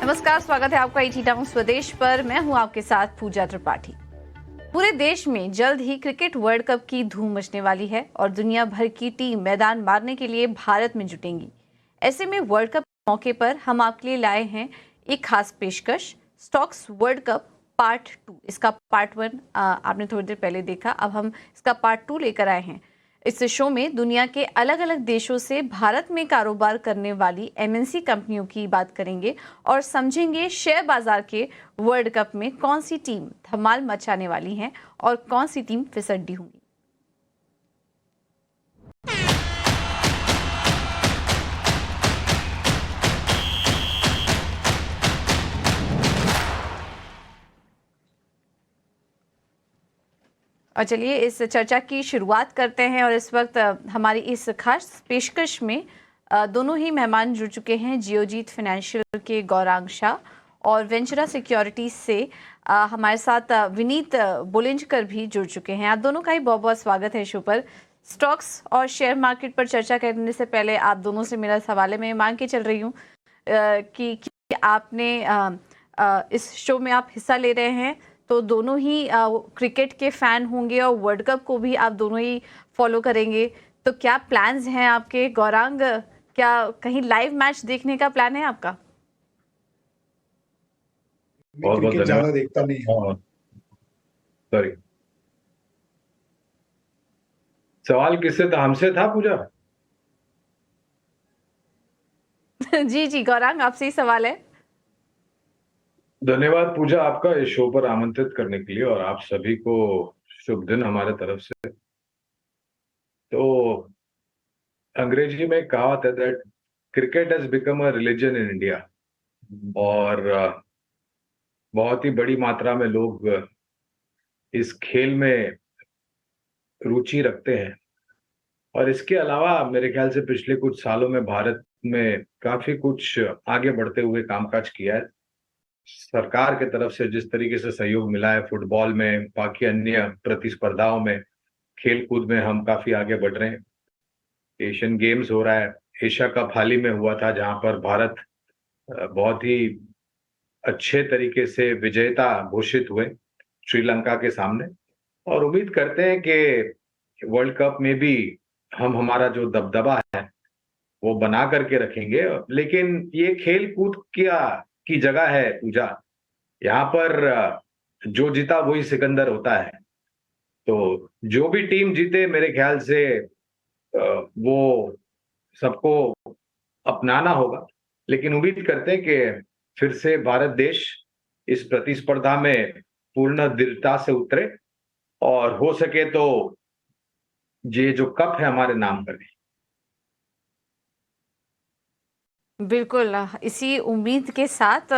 नमस्कार, स्वागत है आपका ईटी टाउन स्वदेश पर। मैं हूं आपके साथ पूजा त्रिपाठी। पूरे देश में जल्द ही क्रिकेट वर्ल्ड कप की धूम मचने वाली है और दुनिया भर की टीम मैदान मारने के लिए भारत में जुटेंगी। ऐसे में वर्ल्ड कप के मौके पर हम आपके लिए लाए हैं एक खास पेशकश, स्टॉक्स वर्ल्ड कप पार्ट 2। इसका पार्ट 1 आपने थोड़ी देर पहले देखा, अब हम इसका पार्ट 2 लेकर आए हैं। इस शो में दुनिया के अलग अलग देशों से भारत में कारोबार करने वाली एमएनसी कंपनियों की बात करेंगे और समझेंगे शेयर बाजार के वर्ल्ड कप में कौन सी टीम धमाल मचाने वाली है और कौन सी टीम फिसड्डी होंगी। और चलिए इस चर्चा की शुरुआत करते हैं। और इस वक्त हमारी इस खास पेशकश में दोनों ही मेहमान जुड़ चुके हैं। जियोजीत फाइनेंशियल के गौरांग शाह और वेंचुरा सिक्योरिटीज से हमारे साथ विनीत बुलेंजकर भी जुड़ चुके हैं। आप दोनों का ही बहुत बहुत स्वागत है शो पर। स्टॉक्स और शेयर मार्केट पर चर्चा करने से पहले आप दोनों से मेरा सवाल है, मैं मांग के चल रही हूँ कि आपने इस शो में आप हिस्सा ले रहे हैं तो दोनों ही क्रिकेट के फैन होंगे और वर्ल्ड कप को भी आप दोनों ही फॉलो करेंगे, तो क्या प्लान्स हैं आपके? गौरांग, क्या कहीं लाइव मैच देखने का प्लान है आपका? बहुत बहुत ज्यादा देखता नहीं हूँ। सॉरी, सवाल किससे था? हमसे था पूजा? जी जी गौरांग, आपसे ही सवाल है। धन्यवाद पूजा आपका इस शो पर आमंत्रित करने के लिए, और आप सभी को शुभ दिन हमारे तरफ से। तो अंग्रेजी में कहावत है that cricket has become a religion in India, और बहुत ही बड़ी मात्रा में लोग इस खेल में रुचि रखते हैं। और इसके अलावा मेरे ख्याल से पिछले कुछ सालों में भारत में काफी कुछ आगे बढ़ते हुए कामकाज किया है। सरकार की तरफ से जिस तरीके से सहयोग मिला है फुटबॉल में, बाकी अन्य प्रतिस्पर्धाओं में, खेल कूद में हम काफी आगे बढ़ रहे हैं। एशियन गेम्स हो रहा है, एशिया कप हाल ही में हुआ था जहां पर भारत बहुत ही अच्छे तरीके से विजेता घोषित हुए श्रीलंका के सामने। और उम्मीद करते हैं कि वर्ल्ड कप में भी हम हमारा जो दबदबा है वो बना करके रखेंगे। लेकिन ये खेल कूद की जगह है पूजा, यहाँ पर जो जीता वही सिकंदर होता है। तो जो भी टीम जीते मेरे ख्याल से वो सबको अपनाना होगा। लेकिन उम्मीद करते हैं कि फिर से भारत देश इस प्रतिस्पर्धा में पूर्ण दृढ़ता से उतरे और हो सके तो ये जो कप है हमारे नाम करे। बिल्कुल, इसी उम्मीद के साथ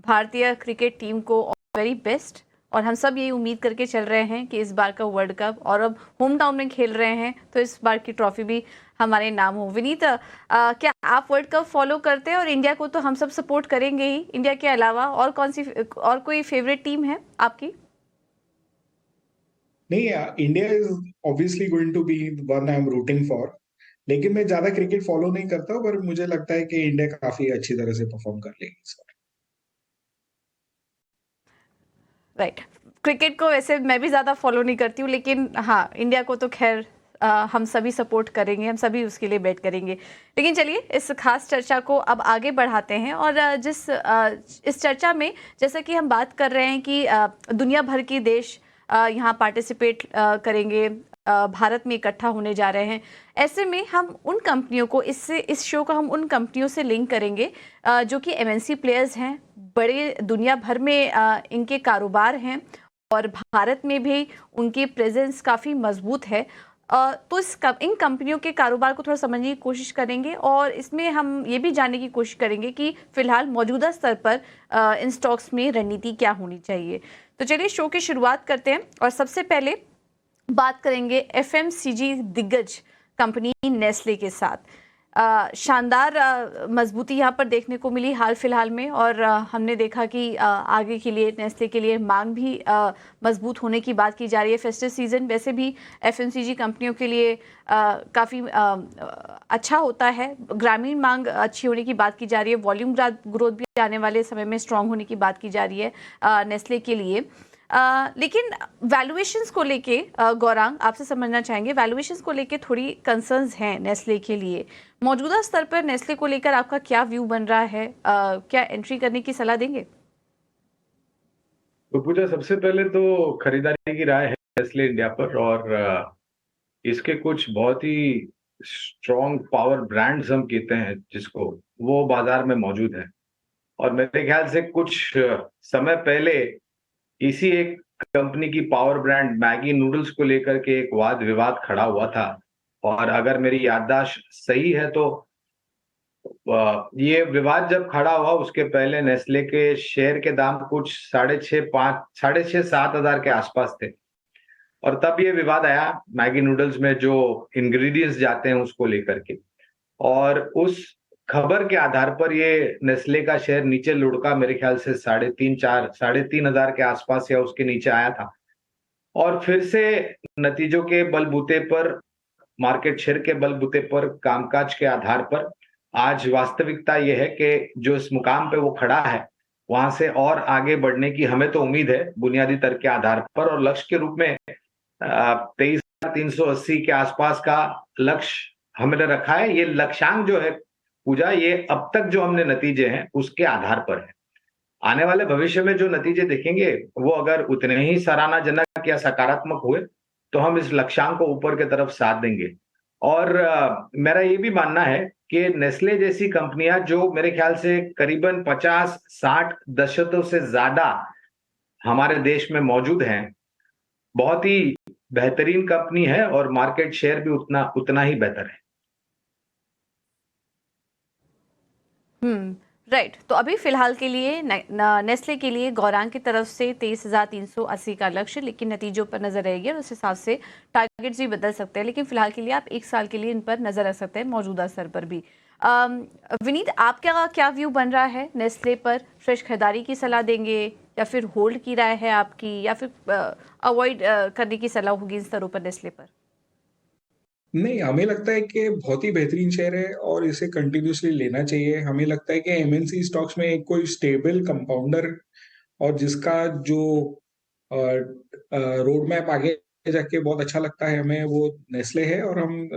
भारतीय क्रिकेट टीम को वेरी बेस्ट। और हम सब यही उम्मीद करके चल रहे हैं कि इस बार का वर्ल्ड कप, और अब होम टाउन में खेल रहे हैं तो इस बार की ट्रॉफी भी हमारे नाम हो। विनीत, क्या आप वर्ल्ड कप फॉलो करते हैं? और इंडिया को तो हम सब सपोर्ट करेंगे ही, इंडिया के अलावा और कोई फेवरेट टीम है आपकी? नहीं, India is obviously going to be one I am rooting for. लेकिन मैं ज्यादा क्रिकेट फॉलो नहीं करता, पर मुझे लगता है कि इंडिया काफी अच्छी तरह से परफॉर्म कर लेगी इस बार। राइट, क्रिकेट को वैसे मैं भी ज़्यादा फॉलो नहीं करती हूँ, लेकिन हाँ, इंडिया को तो खैर हम सभी सपोर्ट करेंगे, हम सभी उसके लिए बैट करेंगे। लेकिन चलिए इस खास चर्चा को अब आगे बढ़ाते हैं। और इस चर्चा में जैसा कि हम बात कर रहे हैं कि दुनिया भर के देश यहाँ पार्टिसिपेट करेंगे, भारत में इकट्ठा होने जा रहे हैं। ऐसे में हम उन कंपनियों को इस शो को हम उन कंपनियों से लिंक करेंगे जो कि एमएनसी प्लेयर्स हैं, बड़े दुनिया भर में इनके कारोबार हैं और भारत में भी उनकी प्रेजेंस काफ़ी मजबूत है। तो इन कंपनियों के कारोबार को थोड़ा समझने की कोशिश करेंगे और इसमें हम ये भी जानने की कोशिश करेंगे कि फिलहाल मौजूदा स्तर पर इन स्टॉक्स में रणनीति क्या होनी चाहिए। तो चलिए शो की शुरुआत करते हैं और सबसे पहले बात करेंगे एफएमसीजी दिग्गज कंपनी नेस्ले के साथ। शानदार मजबूती यहाँ पर देखने को मिली हाल फिलहाल में, और हमने देखा कि आगे के लिए नेस्ले के लिए मांग भी मजबूत होने की बात की जा रही है। फेस्टिव सीजन वैसे भी एफएमसीजी कंपनियों के लिए काफ़ी अच्छा होता है। ग्रामीण मांग अच्छी होने की बात की जा रही है। वॉल्यूम ग्रोथ भी आने वाले समय में स्ट्रांग होने की बात की जा रही है नेस्ले के लिए। लेकिन वैल्यूएशंस को लेके गौरांग आपसे समझना चाहेंगे, वैल्यूएशंस को लेके थोड़ी कंसर्न्स हैं नेस्ले के लिए। मौजूदा स्तर पर नेस्ले को लेकर आपका क्या व्यू बन रहा है? क्या एंट्री करने की सलाह देंगे? तो पूजा, सबसे पहले तो खरीदारी की राय है नेस्ले इंडिया पर, और इसके कुछ बहुत ही स्ट्रॉन्ग पावर ब्रांड्स हम कहते हैं जिसको, वो बाजार में मौजूद है। और मेरे ख्याल से कुछ समय पहले इसी एक कंपनी की पावर ब्रांड मैगी नूडल्स को लेकर के एक वाद विवाद खड़ा हुआ था। और अगर मेरी याददाश्त सही है तो ये विवाद जब खड़ा हुआ उसके पहले नेस्ले के शेयर के दाम कुछ 6,500-7,000 के आसपास थे। और तब ये विवाद आया मैगी नूडल्स में जो इंग्रेडिएंट्स जाते हैं उसको लेकर के, और उस खबर के आधार पर ये नेस्ले का शेयर नीचे लुढ़का, मेरे ख्याल से 3,500 के आसपास या उसके नीचे आया था। और फिर से नतीजों के बलबूते पर, मार्केट शेयर के बलबूते पर, कामकाज के आधार पर आज वास्तविकता यह है कि जो इस मुकाम पे वो खड़ा है वहां से और आगे बढ़ने की हमें तो उम्मीद है बुनियादी तर्क के आधार पर। और लक्ष्य के रूप में 23,380 के आसपास का लक्ष्य हमने रखा है। ये लक्ष्यांक जो है पूजा, ये अब तक जो हमने नतीजे हैं उसके आधार पर है। आने वाले भविष्य में जो नतीजे देखेंगे वो अगर उतने ही सराहनाजनक या सकारात्मक हुए तो हम इस लक्ष्यांक को ऊपर की तरफ साध देंगे। और मेरा ये भी मानना है कि नेस्ले जैसी कंपनियां जो मेरे ख्याल से करीबन 50-60 दशकों से ज्यादा हमारे देश में मौजूद हैं, बहुत ही बेहतरीन कंपनी है और मार्केट शेयर भी उतना ही बेहतर है। राइट। तो अभी फिलहाल के लिए नेस्ले के लिए गौरांग की तरफ से 23,380 का लक्ष्य, लेकिन नतीजों पर नजर रहेगी और उस हिसाब से टारगेट्स भी बदल सकते हैं। लेकिन फिलहाल के लिए आप 1 साल के लिए इन पर नजर रख सकते हैं मौजूदा स्तर पर भी। विनीत, आपका क्या व्यू बन रहा है नेस्ले पर? फ्रेश खरीदारी की सलाह देंगे या फिर होल्ड की राय है आपकी, या फिर अवॉइड करने की सलाह होगी इन स्तरों पर नेस्ले पर? नहीं, हमें लगता है कि बहुत ही बेहतरीन शेयर है और इसे कंटिन्यूसली लेना चाहिए। हमें लगता है कि एमएनसी स्टॉक्स में एक कोई स्टेबल कंपाउंडर और जिसका जो रोड मैप आगे जाके बहुत अच्छा लगता है हमें, वो नेस्ले है। और हम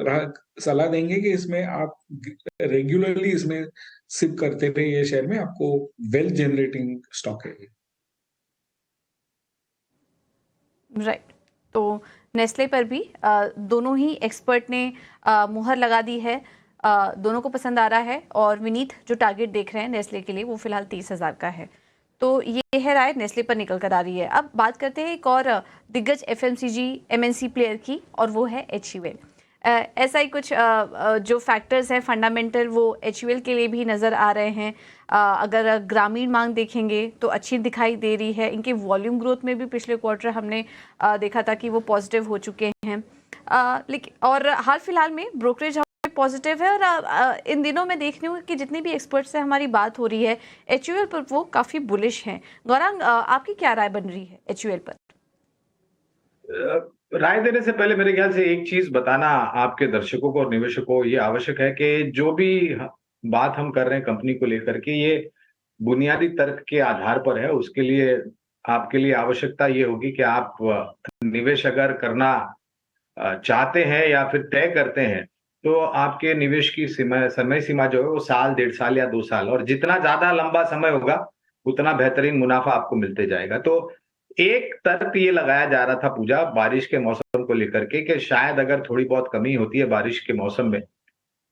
सलाह देंगे कि इसमें आप रेगुलरली इसमें सिप करते रहे, ये शेयर में आपको वेल्थ जनरेटिंग स्टॉक है। राइट। तो नेस्ले पर भी दोनों ही एक्सपर्ट ने मुहर लगा दी है। दोनों को पसंद आ रहा है। और विनीत जो टारगेट देख रहे हैं नेस्ले के लिए वो फिलहाल 30,000 का है। तो ये है राय नेस्ले पर निकल कर आ रही है। अब बात करते हैं एक और दिग्गज एफएमसीजी एमएनसी प्लेयर की, और वो है एचयूएल। ऐसा ही कुछ जो फैक्टर्स हैं फंडामेंटल, वो एचयूएल के लिए भी नज़र आ रहे हैं। अगर ग्रामीण मांग देखेंगे तो अच्छी दिखाई दे रही है। इनके वॉल्यूम ग्रोथ में भी पिछले क्वार्टर हमने देखा था कि वो पॉजिटिव हो चुके हैं। लेकिन और हाल फिलहाल में ब्रोकरेज पॉजिटिव है। और इन दिनों में देख रही हूँ कि जितने भी एक्सपर्ट से हमारी बात हो रही है एचयूएल पर, वो काफ़ी बुलिश हैं। गौरांग, आपकी क्या राय बन रही है एचयूएल पर? राय देने से पहले मेरे ख्याल से एक चीज बताना आपके दर्शकों को और निवेशकों को ये आवश्यक है कि जो भी बात हम कर रहे हैं कंपनी को लेकर के, ये बुनियादी तर्क के आधार पर है। उसके लिए आपके लिए आवश्यकता ये होगी कि आप निवेश अगर करना चाहते हैं या फिर तय करते हैं तो आपके निवेश की समय सीमा जो है वो साल, 1.5 साल या 2 साल, और जितना ज्यादा लंबा समय होगा उतना बेहतरीन मुनाफा आपको मिलते जाएगा। तो एक तर्क ये लगाया जा रहा था पूजा बारिश के मौसम को लेकर के कि शायद अगर थोड़ी बहुत कमी होती है बारिश के मौसम में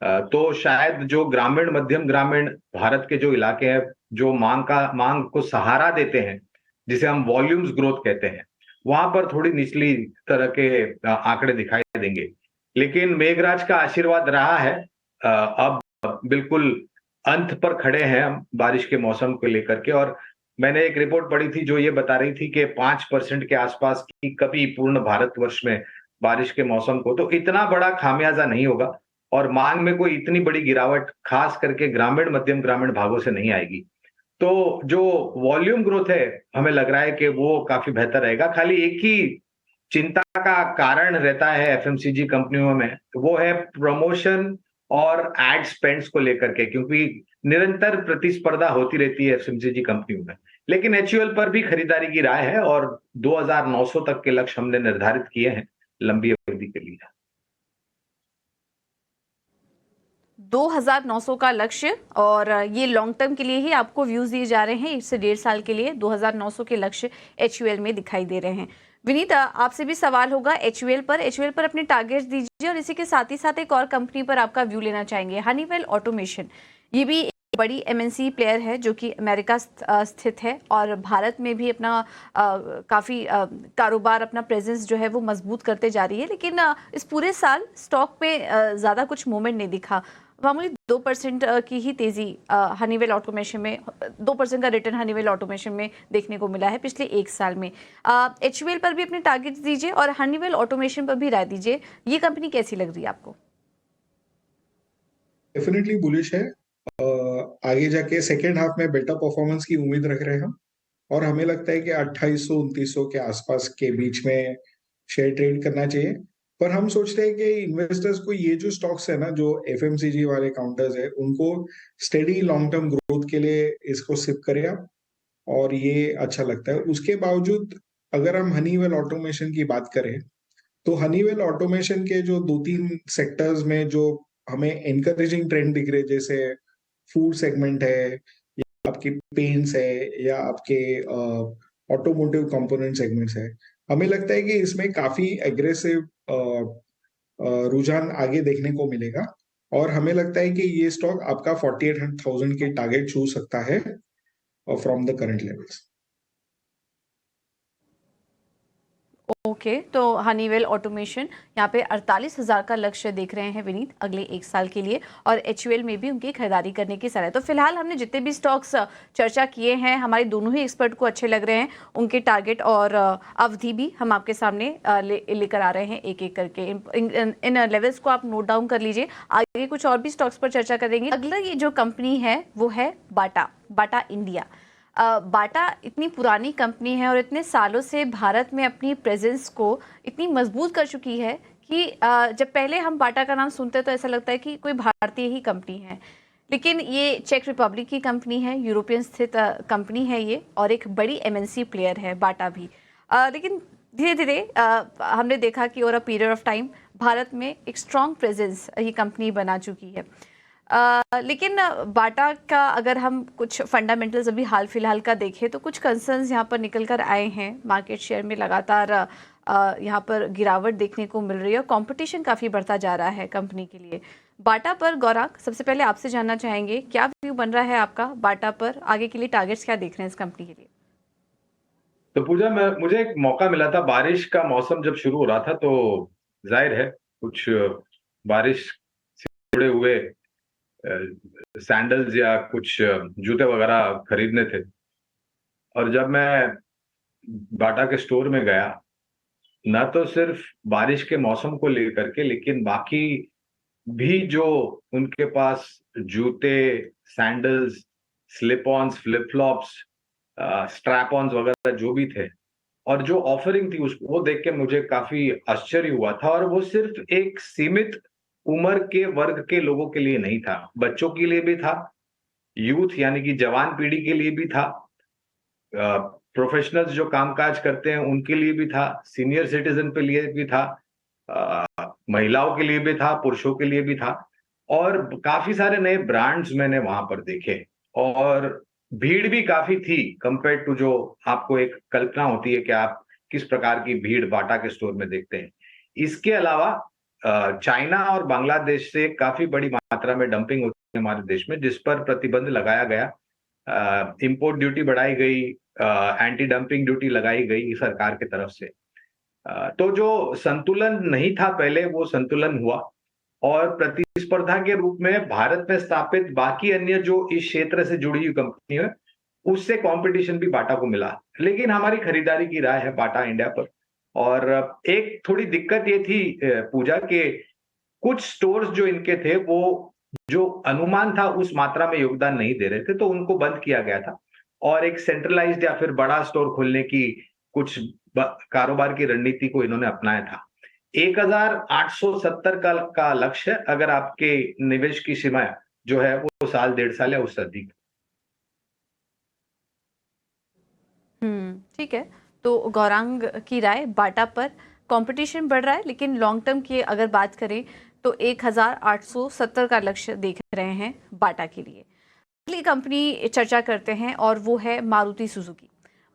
तो शायद जो ग्रामीण, मध्यम ग्रामीण भारत के जो इलाके हैं जो मांग को सहारा देते हैं, जिसे हम वॉल्यूम्स ग्रोथ कहते हैं, वहां पर थोड़ी निचली तरह के आंकड़े दिखाई देंगे। लेकिन मेघराज का आशीर्वाद रहा है। अब बिल्कुल अंत पर खड़े हैं हम बारिश के मौसम को लेकर के। और मैंने एक रिपोर्ट पढ़ी थी जो ये बता रही थी कि 5% के आसपास की कमी पूर्ण भारतवर्ष में बारिश के मौसम को, तो इतना बड़ा खामियाजा नहीं होगा। और मांग में कोई इतनी बड़ी गिरावट खास करके ग्रामीण मध्यम ग्रामीण भागों से नहीं आएगी। तो जो वॉल्यूम ग्रोथ है हमें लग रहा है कि वो काफी बेहतर रहेगा। खाली एक ही चिंता का कारण रहता है एफएमसीजी कंपनियों में, वो है प्रमोशन और एड स्पेंड्स को लेकर के, क्योंकि निरंतर प्रतिस्पर्धा होती रहती है एफएमसीजी कंपनियों में। लेकिन एचयूएल पर भी खरीदारी की राय है और 2900 तक के लक्ष्य हमने निर्धारित किए हैं लंबी अवधि के लिए। 2900 का लक्ष्य, और ये लॉन्ग टर्म के लिए ही आपको व्यूज दिए जा रहे हैं, 1.5 साल के लिए 2900 के लक्ष्य एचयूएल में दिखाई दे रहे हैं। विनीत, आपसे भी सवाल होगा एचयूएल पर अपने टारगेट्स दीजिए, और इसी के साथ ही साथ एक और कंपनी पर आपका व्यू लेना चाहेंगे, हनीवेल ऑटोमेशन। ये भी एक बड़ी एमएनसी प्लेयर है जो कि अमेरिका स्थित है, और भारत में भी अपना काफ़ी कारोबार, अपना प्रेजेंस जो है वो मजबूत करते जा रही है। लेकिन इस पूरे साल स्टॉक में ज़्यादा कुछ मूवमेंट नहीं दिखा, मामूली 2% की ही तेज़ी हनीवेल ऑटोमेशन में, 2% का रिटर्न हनीवेल ऑटोमेशन में देखने को मिला है पिछले एक साल में। एचयूएल पर भी अपने टारगेट्स दीजिए और हनीवेल ऑटोमेशन पर भी राय दीजिए, ये कंपनी कैसी लग रही है आपको? डेफिनेटली बुलिश है। आगे जाके सेकेंड हाफ में बेटर परफॉर्मेंस की उम्मीद रख रहे हैं हम, और हमें लगता है कि 2800-2900 के आसपास के बीच में शेयर ट्रेड करना चाहिए। पर हम सोचते हैं कि इन्वेस्टर्स को ये जो स्टॉक्स है ना, जो एफएमसीजी वाले काउंटर्स है, उनको स्टेडी लॉन्ग टर्म ग्रोथ के लिए इसको सिप करें आप, और ये अच्छा लगता है। उसके बावजूद अगर हम हनीवेल ऑटोमेशन की बात करें, तो हनीवेल ऑटोमेशन के जो 2-3 सेक्टर्स में जो हमें एनकरेजिंग ट्रेंड दिख रहे, जैसे फूड सेगमेंट है, या आपकी पेंट्स है, या आपके ऑटोमोटिव कंपोनेंट सेगमेंट्स है, हमें लगता है कि इसमें काफी एग्रेसिव रुझान आगे देखने को मिलेगा। और हमें लगता है कि ये स्टॉक आपका 48,000 के टारगेट छू सकता है from the current levels. Okay, तो हनीवेल ऑटोमेशन यहाँ पे 48,000 का लक्ष्य देख रहे हैं विनीत अगले एक साल के लिए, और एचयूएल में भी उनकी खरीदारी करने की सलाह है। तो फिलहाल हमने जितने भी स्टॉक्स चर्चा किए हैं, हमारे दोनों ही एक्सपर्ट को अच्छे लग रहे हैं, उनके टारगेट और अवधि भी हम आपके सामने लेकर आ रहे हैं एक एक करके। इन लेवल्स को आप नोट डाउन कर लीजिए, आगे कुछ और भी स्टॉक्स पर चर्चा करेंगे। अगला ये जो कंपनी है वो है बाटा इंडिया। बाटा इतनी पुरानी कंपनी है और इतने सालों से भारत में अपनी प्रेजेंस को इतनी मजबूत कर चुकी है कि जब पहले हम बाटा का नाम सुनते हैं तो ऐसा लगता है कि कोई भारतीय ही कंपनी है, लेकिन ये चेक रिपब्लिक की कंपनी है, यूरोपियन स्थित कंपनी है ये, और एक बड़ी एमएनसी प्लेयर है बाटा भी। लेकिन धीरे धीरे हमने देखा कि over a period of time Bharat में एक स्ट्रॉन्ग प्रेजेंस ये कंपनी बना चुकी है। लेकिन बाटा का अगर हम कुछ फंडामेंटल्स अभी हाल फिलहाल का देखें तो कुछ कंसर्न्स यहाँ पर निकल कर आए हैं। मार्केट शेयर में लगातार यहाँ पर गिरावट देखने को मिल रही है और कंपटीशन काफ़ी बढ़ता जा रहा है कंपनी के लिए। बाटा पर गौरांग, सबसे पहले आपसे जानना चाहेंगे क्या व्यू बन रहा है आपका बाटा पर, आगे के लिए टारगेट्स क्या देख रहे हैं इस कंपनी के लिए? तो पूजा, मुझे एक मौका मिला था, बारिश का मौसम जब शुरू हो रहा था तो जाहिर है कुछ बारिश से जुड़े हुए सैंडल्स या कुछ जूते वगैरह खरीदने थे। और जब मैं बाटा के स्टोर में गया, न तो सिर्फ बारिश के मौसम को लेकर के, लेकिन बाकी भी जो उनके पास जूते, sandals, slip ons, flip flops, strap ons वगैरह जो भी थे, और जो ऑफरिंग थी वो देख के मुझे काफी आश्चर्य हुआ था। और वो सिर्फ एक सीमित उम्र के वर्ग के लोगों के लिए नहीं था, बच्चों के लिए भी था, यूथ यानी कि जवान पीढ़ी के लिए भी था, प्रोफेशनल्स जो कामकाज करते हैं उनके लिए भी था, सीनियर सिटीजन के लिए भी था, महिलाओं के लिए भी था, पुरुषों के लिए भी था। और काफी सारे नए ब्रांड्स मैंने वहां पर देखे, और भीड़ भी काफी थी कंपेयर टू जो आपको एक कल्पना होती है कि आप किस प्रकार की भीड़ बाटा के स्टोर में देखते हैं। इसके अलावा चाइना और बांग्लादेश से काफी बड़ी मात्रा में डंपिंग होती है हमारे देश में, जिस पर प्रतिबंध लगाया गया, इंपोर्ट ड्यूटी बढ़ाई गई, एंटी डंपिंग ड्यूटी लगाई गई सरकार की तरफ से। तो जो संतुलन नहीं था पहले, वो संतुलन हुआ, और प्रतिस्पर्धा के रूप में भारत में स्थापित बाकी अन्य जो इस क्षेत्र से जुड़ी हुई कंपनी है उससे कंपटीशन भी बाटा को मिला। लेकिन हमारी खरीदारी की राय है बाटा इंडिया पर। और एक थोड़ी दिक्कत ये थी पूजा के कुछ स्टोर्स जो इनके थे वो जो अनुमान था उस मात्रा में योगदान नहीं दे रहे थे, तो उनको बंद किया गया था और एक सेंट्रलाइज्ड या फिर बड़ा स्टोर खोलने की कुछ कारोबार की रणनीति को इन्होंने अपनाया था। 1870 का लक्ष्य है, अगर आपके निवेश की सीमा जो है वो साल 1.5 साल या उससे अधिक। ठीक है। तो गौरांग की राय बाटा पर कंपटीशन बढ़ रहा है, लेकिन लॉन्ग टर्म की अगर बात करें तो 1870 का लक्ष्य देख रहे हैं बाटा के लिए। अगली कंपनी चर्चा करते हैं और वो है मारुति सुजुकी।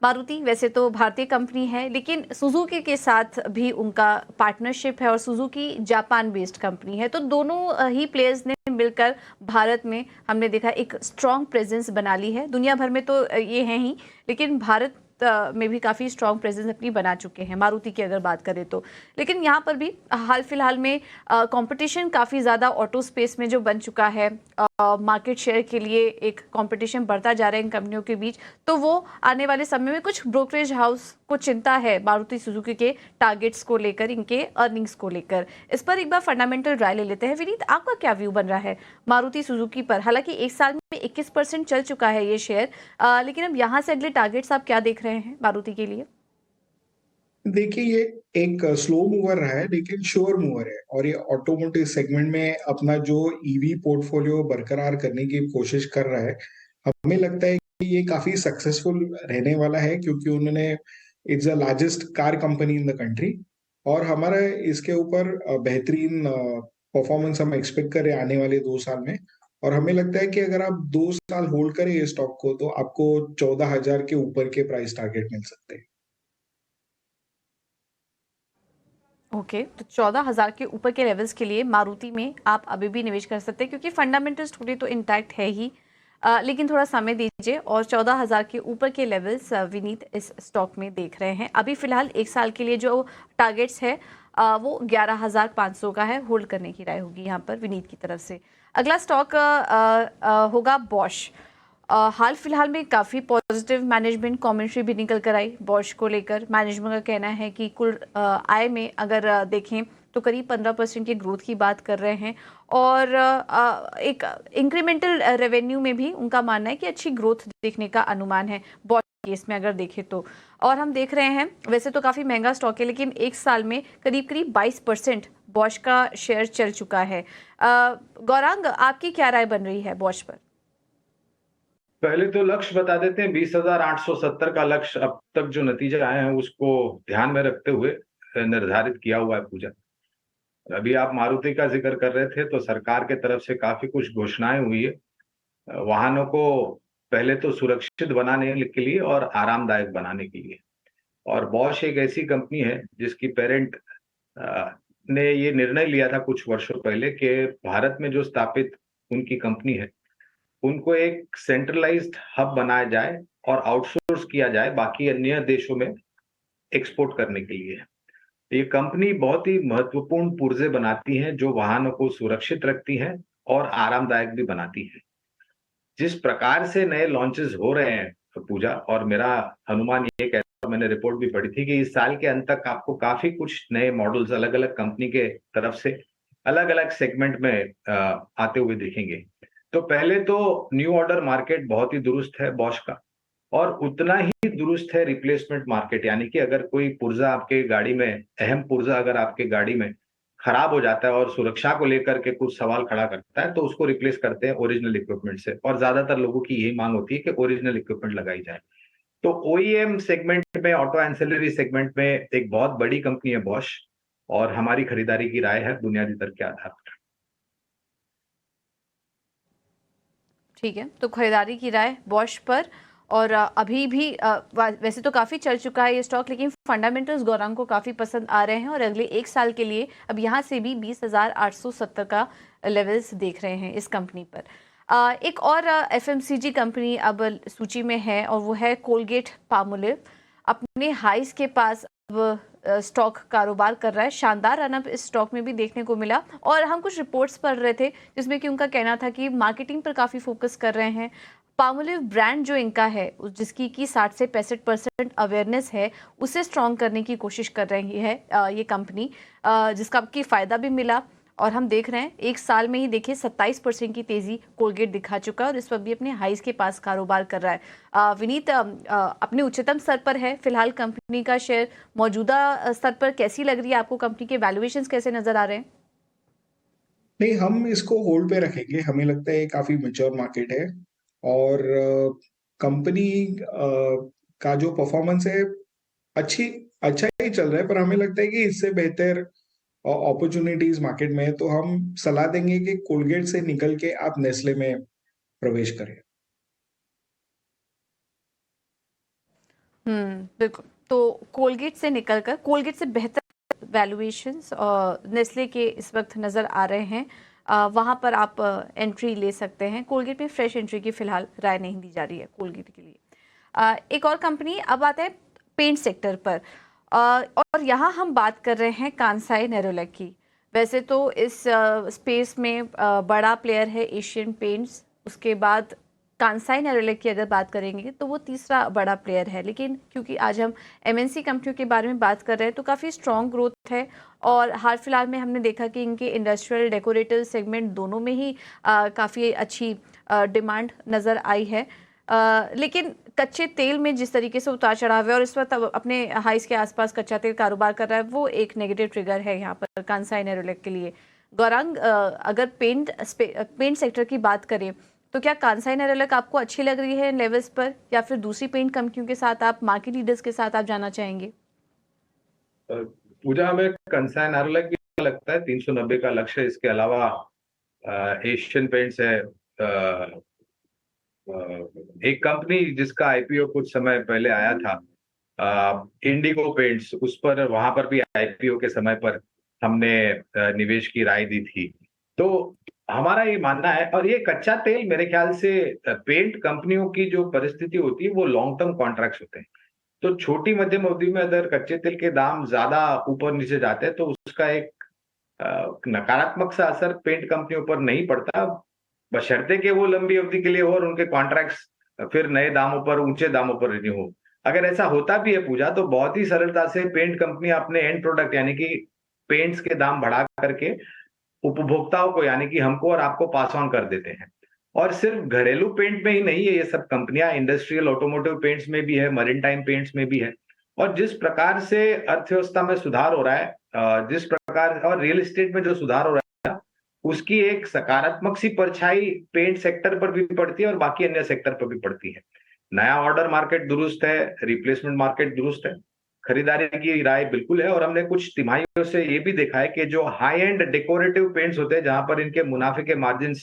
मारुति वैसे तो भारतीय कंपनी है, लेकिन सुजुकी के साथ भी उनका पार्टनरशिप है और सुजुकी जापान बेस्ड कंपनी है। तो दोनों ही प्लेयर्स ने मिलकर भारत में हमने देखा एक स्ट्रॉन्ग प्रेजेंस बना ली है। दुनिया भर में तो ये हैं ही, लेकिन भारत में भी काफ़ी स्ट्रॉन्ग प्रेजेंस अपनी बना चुके हैं मारुति की अगर बात करें तो। लेकिन यहाँ पर भी हाल फिलहाल में कंपटीशन काफ़ी ज़्यादा ऑटो स्पेस में जो बन चुका है, मार्केट शेयर के लिए एक कंपटीशन बढ़ता जा रहा है इन कंपनियों के बीच, तो वो आने वाले समय में कुछ ब्रोकरेज हाउस को चिंता है मारुति सुजुकी के टारगेट्स को लेकर, इनके अर्निंग्स को लेकर। इस पर एक बार फंडामेंटल राय ले लेते हैं। विनीत, आपका क्या व्यू बन रहा है मारुति सुजुकी पर? हालांकि एक साल में 21% चल चुका है ये शेयर, लेकिन अब यहाँ से अगले टारगेट्स आप क्या देख रहे हैं मारुति के लिए? देखिए, ये एक स्लो मूवर रहा है लेकिन श्योर मूवर है, और ये ऑटोमोटिव सेगमेंट में अपना जो ईवी पोर्टफोलियो बरकरार करने की कोशिश कर रहा है। हमें लगता है कि ये काफी सक्सेसफुल रहने वाला है, क्योंकि उन्होंने it's the largest car company in the country, और हमारा इसके ऊपर बेहतरीन परफॉर्मेंस हम एक्सपेक्ट कर रहे हैं आने वाले 2 साल में। और हमें लगता है कि अगर आप 2 साल होल्ड करें ये स्टॉक को, तो आपको 14,000 के ऊपर के प्राइस टारगेट मिल सकते हैं। ओके, तो 14,000 के ऊपर के लेवल्स के लिए मारुति में आप अभी भी निवेश कर सकते हैं, क्योंकि फंडामेंटल स्टोरी तो इंटैक्ट है ही, लेकिन थोड़ा समय दीजिए। और 14,000 के ऊपर के लेवल्स विनीत इस स्टॉक में देख रहे हैं। अभी फिलहाल एक साल के लिए जो टारगेट्स है वो 11,500 का है। होल्ड करने की राय होगी यहाँ पर विनीत की तरफ से। अगला स्टॉक होगा बॉश। हाल फिलहाल में काफ़ी पॉजिटिव मैनेजमेंट कमेंट्री भी निकल कर आई बॉश को लेकर। मैनेजमेंट का कहना है कि कुल आय में अगर देखें तो करीब 15% की ग्रोथ की बात कर रहे हैं, और एक इंक्रीमेंटल रेवेन्यू में भी उनका मानना है कि अच्छी ग्रोथ देखने का अनुमान है बॉश केस में अगर देखें तो। और हम देख रहे हैं वैसे तो काफ़ी महंगा स्टॉक है, लेकिन एक साल में करीब करीब 22% बॉश का शेयर चल चुका है। गौरांग, आपकी क्या राय बन रही है बॉश पर? पहले तो लक्ष्य बता देते हैं। 20,870 का लक्ष्य अब तक जो नतीजे आए हैं उसको ध्यान में रखते हुए निर्धारित किया हुआ है पूजा। अभी आप मारुति का जिक्र कर रहे थे, तो सरकार के तरफ से काफी कुछ घोषणाएं हुई है वाहनों को पहले तो सुरक्षित बनाने के लिए और आरामदायक बनाने के लिए। और बॉश एक ऐसी कंपनी है जिसकी पेरेंट ने ये निर्णय लिया था कुछ वर्षों पहले कि भारत में जो स्थापित उनकी कंपनी है उनको एक सेंट्रलाइज्ड हब बनाया जाए और आउटसोर्स किया जाए बाकी अन्य देशों में एक्सपोर्ट करने के लिए। ये कंपनी बहुत ही महत्वपूर्ण पुर्जे बनाती है जो वाहनों को सुरक्षित रखती है और आरामदायक भी बनाती है। जिस प्रकार से नए लॉन्चेस हो रहे हैं पूजा, और मेरा अनुमान ये कहता है, मैंने रिपोर्ट भी पढ़ी थी कि इस साल के अंत तक आपको काफी कुछ नए मॉडल्स अलग अलग कंपनी के तरफ से अलग अलग सेगमेंट में आते हुए दिखेंगे। तो पहले तो न्यू ऑर्डर मार्केट बहुत ही दुरुस्त है बॉश का, और उतना ही दुरुस्त है रिप्लेसमेंट मार्केट। यानी कि अगर कोई पुर्जा आपके गाड़ी में, अहम पुर्जा अगर आपके गाड़ी में खराब हो जाता है और सुरक्षा को लेकर के कुछ सवाल खड़ा करता है, तो उसको रिप्लेस करते हैं ओरिजिनल इक्विपमेंट से, और ज्यादातर लोगों की यही मांग होती है कि ओरिजिनल इक्विपमेंट लगाई जाए। तो ओईएम सेगमेंट में, ऑटो एंसिलरी सेगमेंट में एक बहुत बड़ी कंपनी है बॉश, और हमारी खरीदारी की राय है बुनियादी तर्क के आधार पर। ठीक है, तो खरीदारी की राय बॉश पर। और अभी भी वैसे तो काफ़ी चल चुका है ये स्टॉक, लेकिन फंडामेंटल्स गौरांग को काफ़ी पसंद आ रहे हैं, और अगले एक साल के लिए अब यहाँ से भी 20,870 का लेवल्स देख रहे हैं इस कंपनी पर। एक और एफएमसीजी कंपनी अब सूची में है, और वो है कोलगेट पामोलिव। अपने हाइस के पास अब स्टॉक कारोबार कर रहा है। शानदार रनअप इस स्टॉक में भी देखने को मिला, और हम कुछ रिपोर्ट्स पढ़ रहे थे जिसमें कि उनका कहना था कि मार्केटिंग पर काफ़ी फोकस कर रहे हैं। पामोलिव ब्रांड जो इनका है, जिसकी कि 60 से 65% अवेयरनेस है, उसे स्ट्रॉन्ग करने की कोशिश कर रही है ये कंपनी, जिसका की फ़ायदा भी मिला। और हम देख रहे हैं एक साल में ही देखिए 27% की तेजी कोलगेट दिखा चुका है और इस वक्त भी अपने हाईज के पास कारोबार कर रहा है। विनीत, अपने उच्चतम स्तर पर है फिलहाल कंपनी का शेयर, मौजूदा स्तर पर कैसी लग रही है आपको कंपनी के वैल्यूएशंस कैसे नजर आ रहे हैं? नहीं, हम इसको होल्ड पे रखेंगे। हमें लगता है ये काफी मैच्योर मार्केट है और कंपनी का जो परफॉर्मेंस है अच्छी अच्छा ही चल रहा है, पर हमें लगता है कि इससे बेहतर अपॉर्चुनिटीज मार्केट में है, तो हम सलाह देंगे कि कोलगेट से निकल के आप नेस्ले में प्रवेश करें। बिल्कुल। तो कोलगेट से निकलकर कोलगेट से बेहतर वैल्यूएशंस नेस्ले के इस वक्त नज़र आ रहे हैं, वहाँ पर आप एंट्री ले सकते हैं। कोलगेट में फ्रेश एंट्री की फिलहाल राय नहीं दी जा रही है कोलगेट के लिए। एक और कंपनी, अब आता है पेंट सेक्टर पर, और यहाँ हम बात कर रहे हैं कांसाई नेरोलैक की। वैसे तो इस स्पेस में बड़ा प्लेयर है एशियन पेंट्स, उसके बाद कांसाई नेरोलैक की अगर बात करेंगे तो वो तीसरा बड़ा प्लेयर है। लेकिन क्योंकि आज हम एमएनसी कंपनियों के बारे में बात कर रहे हैं तो काफ़ी स्ट्रॉन्ग ग्रोथ है और हाल फिलहाल में हमने देखा कि इनके इंडस्ट्रियल डेकोरेटिव सेगमेंट दोनों में ही काफ़ी अच्छी डिमांड नज़र आई है। लेकिन कच्चे तेल में जिस तरीके से उतार चढ़ाव है और इस वक्त अपने हाइस के आसपास कच्चा तेल कारोबार कर रहा है, वो एक नेगेटिव ट्रिगर है यहाँ पर कांसाई नेरोलैक के लिए। गौरांग, अगर पेंट सेक्टर की बात करें तो क्या कांसाई नेरोलैक आपको अच्छी लग रही है इन लेवल्स पर, या फिर दूसरी पेंट कंपनियों के साथ आप मार्केट लीडर्स के साथ आप जाना चाहेंगे? पूजा, हमें कांसाई नेरोलैक भी लगता है 390 का लक्ष्य। इसके अलावा एशियन पेंट्स है, एक कंपनी जिसका आईपीओ कुछ समय पहले आया था, इंडिगो पेंट्स, उस पर वहां पर भी आईपीओ के समय पर हमने निवेश की राय दी थी। तो हमारा ये मानना है, और ये कच्चा तेल मेरे ख्याल से पेंट कंपनियों की जो परिस्थिति होती है वो लॉन्ग टर्म कॉन्ट्रैक्ट्स होते हैं। तो छोटी मध्यम अवधि में अगर कच्चे तेल के दाम ज्यादा ऊपर नीचे जाते हैं तो उसका एक नकारात्मक सा असर पेंट कंपनियों पर नहीं पड़ता, बशर्ते कि वो लंबी अवधि के लिए हो और उनके कॉन्ट्रैक्ट्स फिर नए दामों पर, ऊंचे दामों पर रिन्यू हो। अगर ऐसा होता भी है पूजा, तो बहुत ही सरलता से पेंट कंपनी अपने एंड प्रोडक्ट यानी कि पेंट्स के दाम बढ़ा करके उपभोक्ताओं को यानी कि हमको और आपको पास ऑन कर देते हैं। और सिर्फ घरेलू पेंट में ही नहीं है, ये सब कंपनियां इंडस्ट्रियल ऑटोमोटिव पेंट्स में भी है, मरीनटाइम पेंट्स में भी है। और जिस प्रकार से अर्थव्यवस्था में सुधार हो रहा है, जिस प्रकार और रियल एस्टेट में जो सुधार हो रहा है, उसकी एक सकारात्मक सी परछाई पेंट सेक्टर पर भी पड़ती है और बाकी अन्य सेक्टर पर भी पड़ती है। नया ऑर्डर मार्केट दुरुस्त है, रिप्लेसमेंट मार्केट दुरुस्त है, खरीदारी की राय बिल्कुल है। और हमने कुछ तिमाहियों से ये भी देखा है कि जो हाई एंड डेकोरेटिव पेंट्स होते हैं, जहां पर इनके मुनाफे के मार्जिन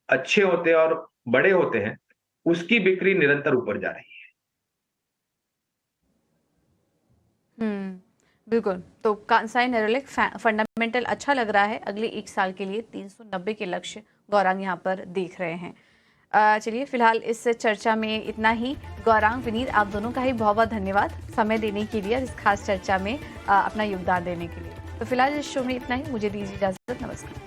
अच्छे होते हैं और बड़े होते हैं, उसकी बिक्री निरंतर ऊपर जा रही है। बिल्कुल। तो कांसाई नेरोलैक फंडामेंटल अच्छा लग रहा है, अगले एक साल के लिए 390 के लक्ष्य गौरांग यहाँ पर देख रहे हैं। चलिए, फिलहाल इस चर्चा में इतना ही। गौरांग, विनीत, आप दोनों का ही बहुत बहुत धन्यवाद समय देने के लिए, इस खास चर्चा में अपना योगदान देने के लिए। तो फिलहाल इस शो में इतना ही, मुझे दीजिए इजाजत, नमस्कार।